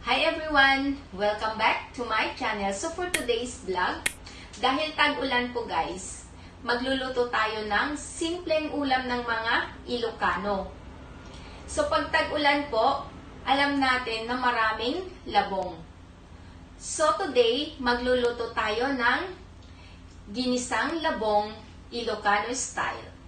Hi everyone! Welcome back to my channel. So for today's vlog, dahil tag-ulan po guys, magluluto tayo ng simpleng ulam ng mga Ilocano. So pag tag-ulan po, alam natin na maraming labong. So today, magluluto tayo ng ginisang labong Ilocano style.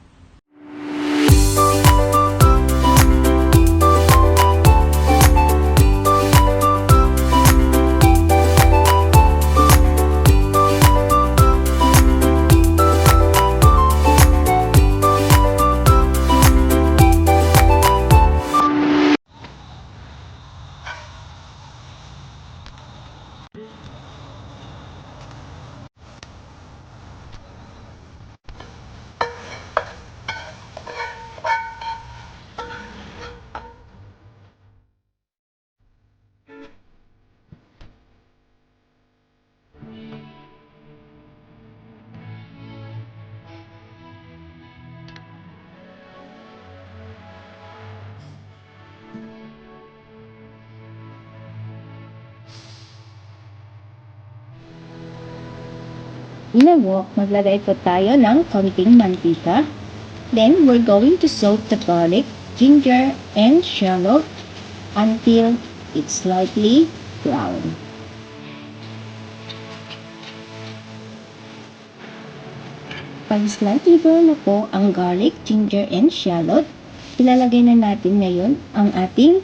In a wok, maglagay po tayo ng konting mantika. Then, we're going to soak the garlic, ginger, and shallot until it's slightly brown. Pag slightly brown na po ang garlic, ginger, and shallot, ilalagay na natin ngayon ang ating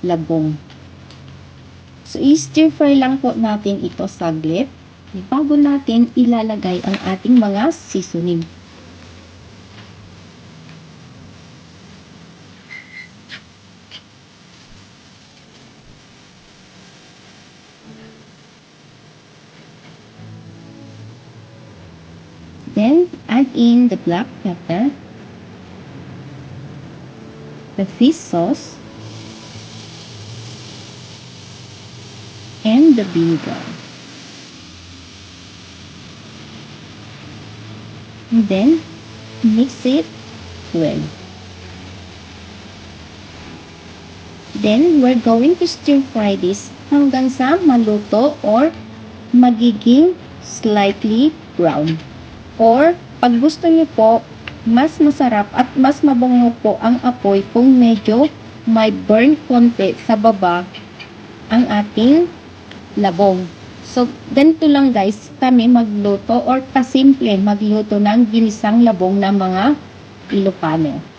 labong. So, i-stir fry lang po natin ito saglit bago natin ilalagay ang ating mga seasoning. Then, add in the black pepper, the fish sauce, and the vinegar. And then, mix it well. Then, we're going to stir fry this hanggang sa maluto or magiging slightly brown. Or, pag gusto niyo po, mas masarap at mas mabango po ang apoy kung medyo may burn konti sa baba ang ating labong. So, ganito lang guys, kami magluto or pasimple magluto ng ginisang labong ng mga Ilocano.